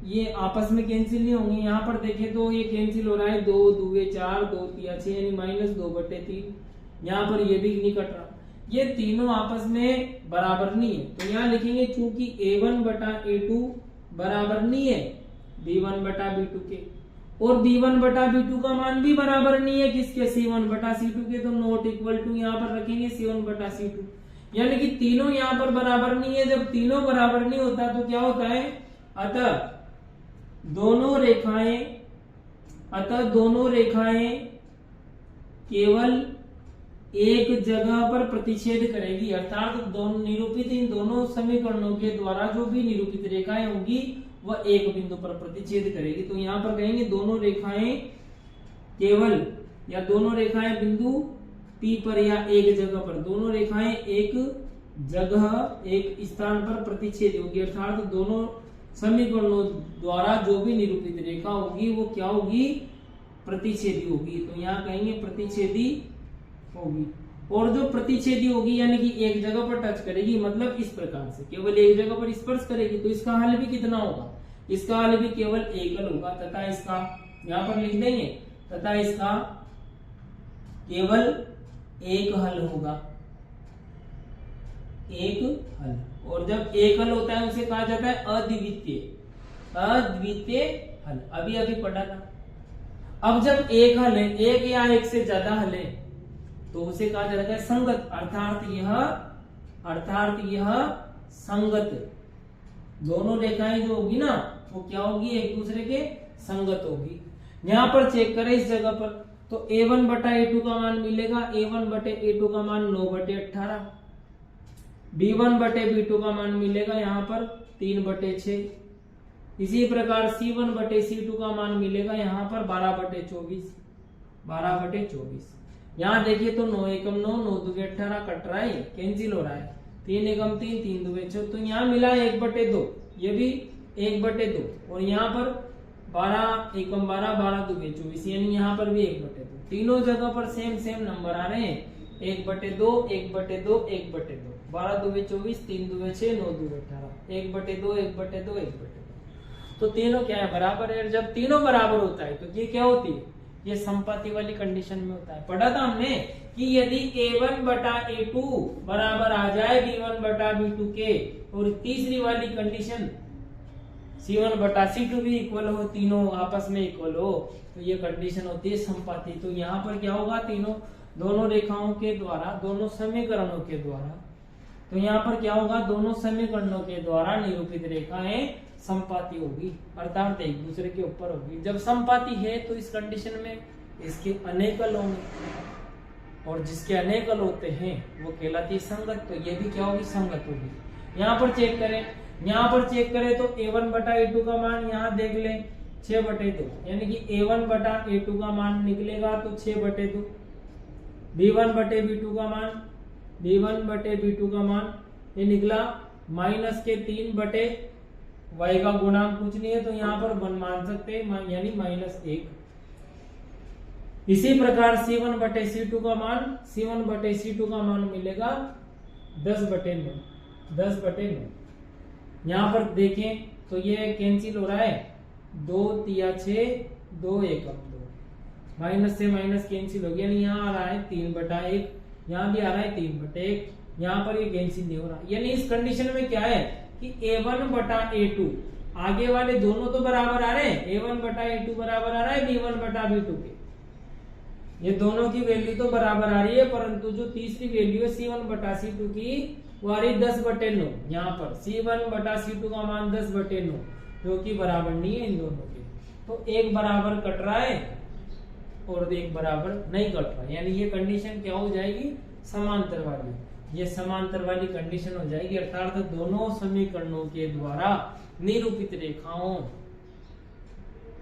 ये आपस में कैंसिल नहीं होंगे, यहाँ पर देखें तो ये कैंसिल हो रहा है, 2 दूगे 4, 2 तिया 6 यानी -2 बटे 3। यहाँ पर ये भी नहीं कट रहा, ये तीनों आपस में बराबर नहीं है तो यहाँ लिखेंगे चूंकि a1 बटा a2 बराबर नहीं है b1 बटा b2 के, और b1 बटा b2 का मान भी बराबर नहीं है किसके, c1 बटा c2 के, तो नॉट इक्वल टू यहाँ पर रखेंगे c1 बटा c2, यानी कि तीनों यहाँ पर बराबर नहीं है। जब तीनों बराबर नहीं होता तो क्या होता है, अतः दोनों रेखाएं केवल एक जगह पर प्रतिच्छेद करेगी, अर्थात दोनों निरूपित इन दोनों समीकरणों के द्वारा जो भी निरूपित रेखाएं होंगी वह एक बिंदु पर प्रतिच्छेद करेगी। तो यहाँ पर कहेंगे दोनों रेखाएं केवल या दोनों रेखाएं बिंदु P पर या एक जगह पर, दोनों रेखाएं एक जगह एक स्थान पर प्रतिच्छेद होगी, अर्थात दोनों समीकरणों द्वारा जो भी निरूपित रेखा होगी वो क्या होगी, प्रतिच्छेदी होगी। तो यहाँ कहेंगे प्रतिच्छेदी होगी। और जो प्रतिच्छेदी होगी यानी कि एक जगह पर टच करेगी, मतलब इस प्रकार से केवल एक जगह पर स्पर्श करेगी, तो इसका हल भी कितना होगा, इसका हल भी केवल एकल होगा, तथा इसका यहाँ पर लिख देंगे, तथा इसका केवल एक हल होगा, एक हल। और जब एक हल होता है उसे कहा जाता है अद्वितीय, अद्वितीय हल, अभी अभी पढ़ा था। अब जब एक हल है, एक या एक से ज्यादा हल है, तो उसे कहा जाता है संगत, अर्थात यह संगत, दोनों रेखाएं जो होगी ना वो क्या होगी, एक दूसरे के संगत होगी। यहाँ पर चेक करें इस जगह पर, तो A1 बटा A2 का मान मिलेगा, A1 बटे A2 का मान 9 बटे 18, B1 बटे B2 का मान मिलेगा यहाँ पर 3 बटे 6, इसी प्रकार C1 बटे C2 का मान मिलेगा यहाँ पर 12 बटे 24, 12 बटे 24। यहाँ देखिए तो 9 एकम 9, 9 दुगे 18 कट रहा है, कैंसिल हो रहा है, 3 एकम 3, 3 दुगे 6, तो यहाँ मिला 1 बटे 2, ये भी 1 बटे 2, और यहाँ पर 12 एकम 12, 12 दुगे 24, यानी यहाँ पर भी 1 बटे 2। तीनों जगह पर सेम सेम नंबर आ रहे हैं, 1 बटे 2, 1 बटे 2, 1 बटे 2, 12 दुगे 24, 3 दुगे 6, 9 दुगे 18, 1 बटे 2, 1 बटे 2, 1 बटे 2। तो तीनों क्या है, बराबर है। जब तीनों बराबर होता है तो ये क्या होती है, ये संपाति वाली कंडीशन में होता है। पढ़ा था हमने कि यदि A1 बटा A2 बराबर आ जाए B1 बटा B2 के, और तीसरी वाली कंडीशन C1 बटा C2 भी इक्वल हो, तीनों आपस में इक्वल हो, तो ये कंडीशन होती है संपाति। तो यहाँ पर क्या होगा, तीनों दोनों रेखाओं के द्वारा, दोनों समीकरणों के द्वारा, तो यहाँ पर क्या होगा, दोनों समीकरणों के द्वारा निरूपित रेखाएं संपाति होगी, अर्थात एक दूसरे के ऊपर होगी। जब संपाति है तो इस कंडीशन में इसके अनेकल होंगे, और जिसके अनेकल होते हैं वो कहलाती है संगत, तो ये भी क्या होगी, संगत होगी। यहाँ पर चेक करें, यहाँ पर चेक करें तो A1 बटा A2 का मान यहाँ देख लें 6 बटे 2, यानी कि A1 बटा A2 का मान निकलेगा तो 6 बटे 2, B1 बटे B2 का मान, B1 बटे B2 का मान ये निकला माइनस के 3 बटे y का गुणांक कुछ नहीं है, तो यहाँ पर 1 मान सकते हैं, यानी -1। इसी प्रकार C1 बटे C2 का मान, C1 बटे C2 का मान मिलेगा 10 बटे 9, 10 बटे 9। यहाँ पर देखें तो ये कैंसिल हो रहा है, 2 तिया 6, 2 एकम 2, माइनस से माइनस कैंसिल हो गया, यहाँ आ रहा है 3 बटा 1, यहाँ भी आ रहा है 3 बटे 1, यहाँ पर ये कैंसिल नहीं हो रहा। यानी इस कंडीशन में क्या है कि A1 बटा A2, आगे वाले दोनों तो बराबर आ रहे हैं, A1 बटा A2 बराबर आ रहा है B1 बटा B2 के, ये दोनों की वैल्यू तो बराबर आ रही है, परंतु जो तीसरी वैल्यू है C1 बटा C2 की वो आ रही 10 बटे 9। यहाँ पर C1 बटा C2 का मान 10 बटे 9, जो कि बराबर नहीं है इन दोनों के, तो एक बराबर कट रहा है और एक बराबर नहीं कट रहा है, यानी ये कंडीशन क्या हो जाएगी, समांतर वाली, ये समांतर वाली कंडीशन हो जाएगी, अर्थात दोनों समीकरणों के द्वारा निरूपित रेखाओं,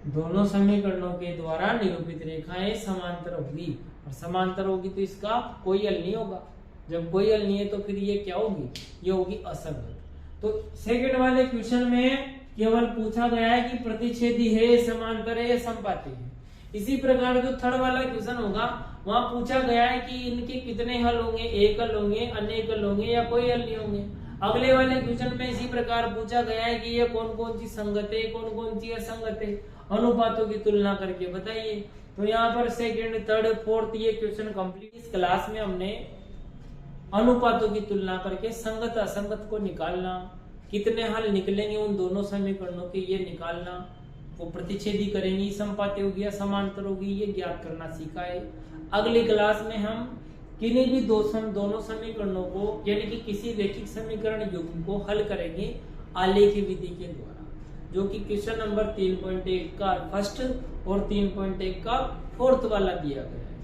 दोनों समीकरणों के द्वारा निरूपित रेखाएं समांतर होगी, और समांतर होगी तो इसका कोई हल नहीं होगा। जब कोई हल नहीं है तो फिर ये क्या होगी, ये होगी असंगत। तो सेकंड वाले क्वेश्चन में केवल पूछा गया है कि प्रतिच्छेदी है, समांतर है या संपाती है। इसी प्रकार जो थर्ड वाला क्वेश्चन होगा वहां पूछा गया है कि इनके कितने हल होंगे, एक हल होंगे, अनेक हल होंगे या कोई हल नहीं होंगे। अगले वाले क्वेश्चन में इसी प्रकार पूछा गया है कि ये कौन कौन सी संगत है, कौन कौन सी असंगत है, अनुपातों की तुलना करके बताइए। तो यहाँ पर सेकंड, थर्ड, फोर्थ ये क्वेश्चन कंप्लीट। इस क्लास में हमने अनुपातों की तुलना करके संगत असंगत को निकालना, कितने हल निकलेंगे उन दोनों समीकरणों के ये निकालना, वो प्रतिच्छेदी करेंगी, संपाती होगी या समांतर होगी, ये ज्ञात करना सीखा है। अगली क्लास में हम किन्हीं भी दोनों समीकरणों को यानी कि किसी रैखिक समीकरण युग्म को हल करेंगे आलेखी विधि के द्वारा, जो कि क्वेश्चन नंबर 3.1 का फर्स्ट और 3.1 का फोर्थ वाला दिया गया है।